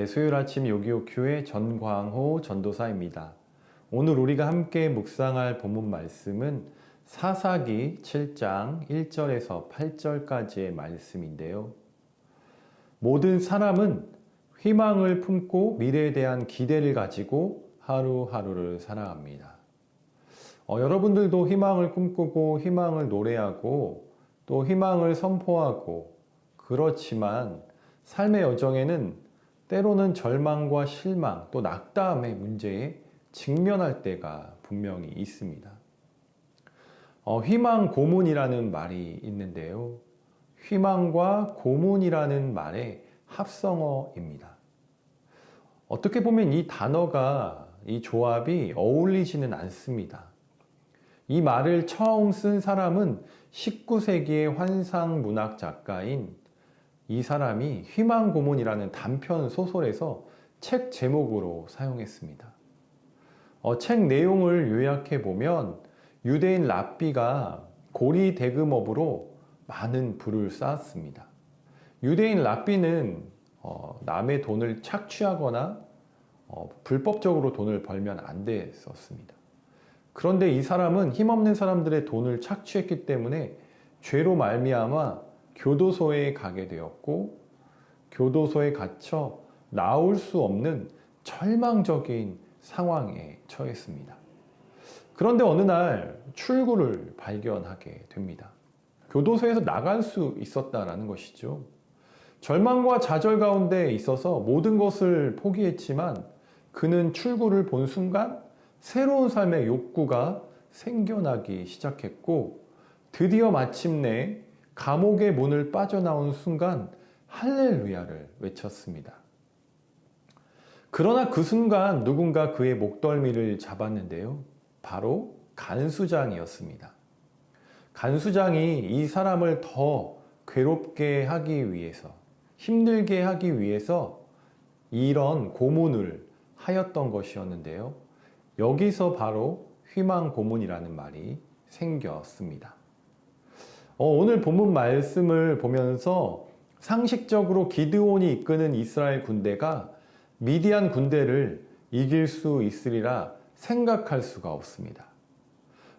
수요일 아침 요기요큐의 전광호 전도사입니다. 오늘 우리가 함께 묵상할 본문 말씀은 사사기 7장 1절에서 8절까지의 말씀인데요. 모든 사람은 희망을 품고 미래에 대한 기대를 가지고 하루하루를 살아갑니다. 여러분들도 희망을 꿈꾸고 희망을 노래하고 또 희망을 선포하고 그렇지만 삶의 여정에는 때로는 절망과 실망 또 낙담의 문제에 직면할 때가 분명히 있습니다. 희망 고문이라는 말이 있는데요. 희망과 고문이라는 말의 합성어입니다. 어떻게 보면 이 단어가, 이 조합이 어울리지는 않습니다. 이 말을 처음 쓴 사람은 19세기의 환상문학 작가인 이 사람이 희망 고문이라는 단편 소설에서 책 제목으로 사용했습니다. 책 내용을 요약해 보면 유대인 랍비가 고리 대금업으로 많은 부를 쌓았습니다. 유대인 랍비는 남의 돈을 착취하거나 불법적으로 돈을 벌면 안 됐었습니다. 그런데 이 사람은 힘없는 사람들의 돈을 착취했기 때문에 죄로 말미암아 교도소에 가게 되었고 교도소에 갇혀 나올 수 없는 절망적인 상황에 처했습니다. 그런데 어느 날 출구를 발견하게 됩니다. 교도소에서 나갈 수 있었다라는 것이죠. 절망과 좌절 가운데 있어서 모든 것을 포기했지만 그는 출구를 본 순간 새로운 삶의 욕구가 생겨나기 시작했고 드디어 마침내 감옥의 문을 빠져나온 순간 할렐루야를 외쳤습니다. 그러나 그 순간 누군가 그의 목덜미를 잡았는데요. 바로 간수장이었습니다. 간수장이 이 사람을 더 괴롭게 하기 위해서, 힘들게 하기 위해서 이런 고문을 하였던 것이었는데요. 여기서 바로 희망 고문이라는 말이 생겼습니다. 오늘 본문 말씀을 보면서 상식적으로 기드온이 이끄는 이스라엘 군대가 미디안 군대를 이길 수 있으리라 생각할 수가 없습니다.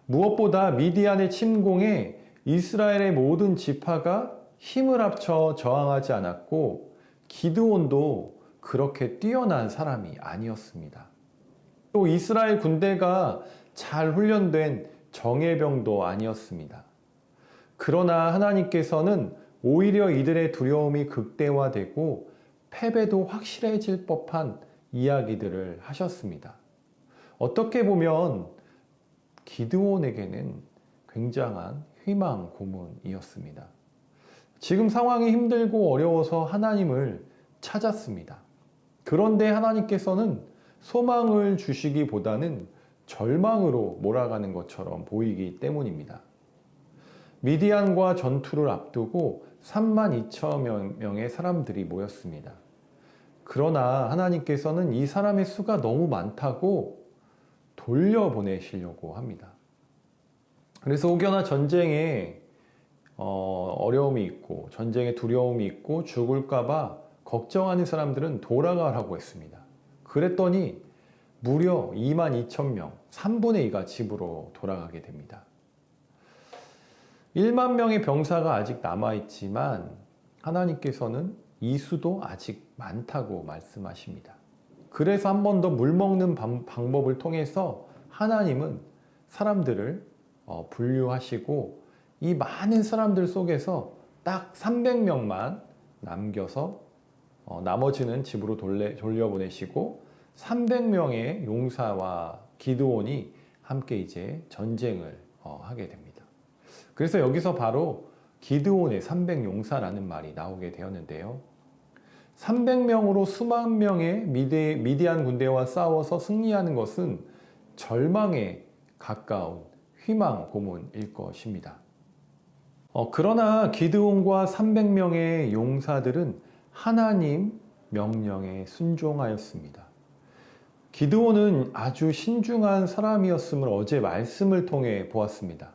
무엇보다 미디안의 침공에 이스라엘의 모든 지파가 힘을 합쳐 저항하지 않았고 기드온도 그렇게 뛰어난 사람이 아니었습니다. 또 이스라엘 군대가 잘 훈련된 정예병도 아니었습니다. 그러나 하나님께서는 오히려 이들의 두려움이 극대화되고 패배도 확실해질 법한 이야기들을 하셨습니다. 어떻게 보면 기드온에게는 굉장한 희망 고문이었습니다. 지금 상황이 힘들고 어려워서 하나님을 찾았습니다. 그런데 하나님께서는 소망을 주시기보다는 절망으로 몰아가는 것처럼 보이기 때문입니다. 미디안과 전투를 앞두고 32,000명의 사람들이 모였습니다. 그러나 하나님께서는 이 사람의 수가 너무 많다고 돌려보내시려고 합니다. 그래서 혹여나 전쟁에 어려움이 있고 전쟁에 두려움이 있고 죽을까봐 걱정하는 사람들은 돌아가라고 했습니다. 그랬더니 무려 22,000명, 3분의 2가 집으로 돌아가게 됩니다. 1만 명의 병사가 아직 남아있지만 하나님께서는 이 수도 아직 많다고 말씀하십니다. 그래서 한 번 더 물 먹는 방법을 통해서 하나님은 사람들을 분류하시고 이 많은 사람들 속에서 딱 300명만 남겨서 나머지는 집으로 돌려보내시고 300명의 용사와 기드온이 함께 이제 전쟁을 하게 됩니다. 그래서 여기서 바로 기드온의 300용사라는 말이 나오게 되었는데요. 300명으로 수만 명의 미디안 군대와 싸워서 승리하는 것은 절망에 가까운 희망 고문일 것입니다. 그러나 기드온과 300명의 용사들은 하나님 명령에 순종하였습니다. 기드온은 아주 신중한 사람이었음을 어제 말씀을 통해 보았습니다.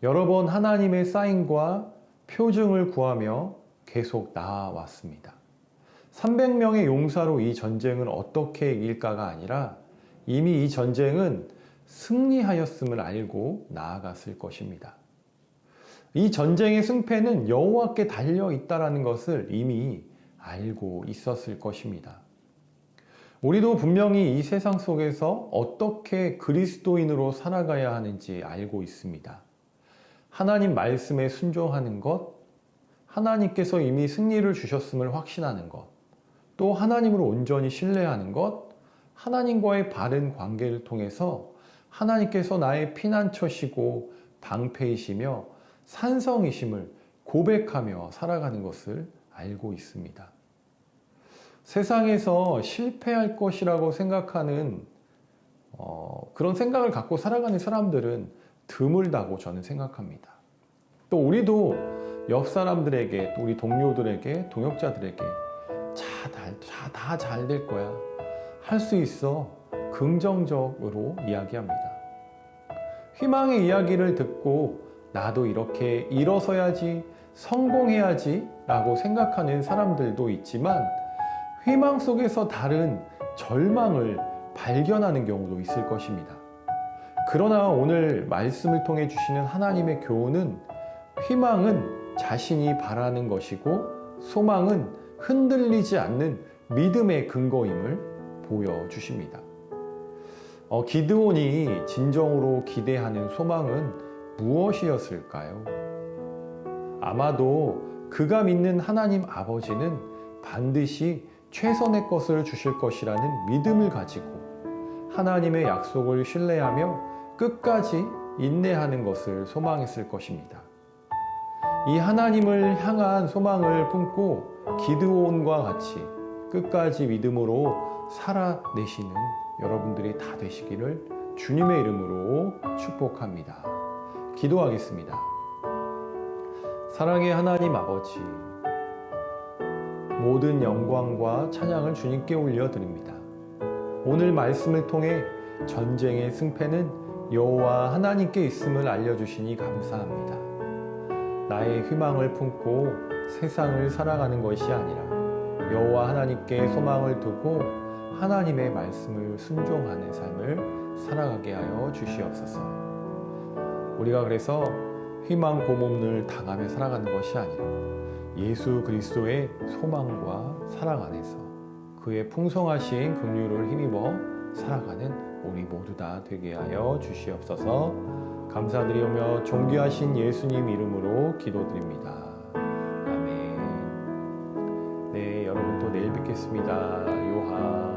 여러 번 하나님의 사인과 표징을 구하며 계속 나아왔습니다. 300명의 용사로 이 전쟁을 어떻게 이길까가 아니라 이미 이 전쟁은 승리하였음을 알고 나아갔을 것입니다. 이 전쟁의 승패는 여호와께 달려 있다는 것을 이미 알고 있었을 것입니다. 우리도 분명히 이 세상 속에서 어떻게 그리스도인으로 살아가야 하는지 알고 있습니다. 하나님 말씀에 순종하는 것, 하나님께서 이미 승리를 주셨음을 확신하는 것, 또 하나님을 온전히 신뢰하는 것, 하나님과의 바른 관계를 통해서 하나님께서 나의 피난처시고 방패이시며 산성이심을 고백하며 살아가는 것을 알고 있습니다. 세상에서 실패할 것이라고 생각하는 그런 생각을 갖고 살아가는 사람들은 드물다고 저는 생각합니다. 또 우리도 옆 사람들에게, 또 우리 동료들에게, 동역자들에게 다 잘 될 거야, 할 수 있어, 긍정적으로 이야기합니다. 희망의 이야기를 듣고 나도 이렇게 일어서야지, 성공해야지 라고 생각하는 사람들도 있지만 희망 속에서 다른 절망을 발견하는 경우도 있을 것입니다. 그러나 오늘 말씀을 통해 주시는 하나님의 교훈은 희망은 자신이 바라는 것이고 소망은 흔들리지 않는 믿음의 근거임을 보여주십니다. 기드온이 진정으로 기대하는 소망은 무엇이었을까요? 아마도 그가 믿는 하나님 아버지는 반드시 최선의 것을 주실 것이라는 믿음을 가지고 하나님의 약속을 신뢰하며 끝까지 인내하는 것을 소망했을 것입니다. 이 하나님을 향한 소망을 품고 기드온과 같이 끝까지 믿음으로 살아내시는 여러분들이 다 되시기를 주님의 이름으로 축복합니다. 기도하겠습니다. 사랑의 하나님 아버지, 모든 영광과 찬양을 주님께 올려드립니다. 오늘 말씀을 통해 전쟁의 승패는 여호와 하나님께 있음을 알려주시니 감사합니다. 나의 희망을 품고 세상을 살아가는 것이 아니라 여호와 하나님께 소망을 두고 하나님의 말씀을 순종하는 삶을 살아가게 하여 주시옵소서. 우리가 그래서 희망 고문을 당하며 살아가는 것이 아니라 예수 그리스도의 소망과 사랑 안에서 그의 풍성하신 긍휼을 힘입어 살아가는 우리 모두 다 되게 하여 주시옵소서. 감사드리며 존귀하신 예수님 이름으로 기도드립니다. 아멘. 네, 여러분 또 내일 뵙겠습니다. 요한.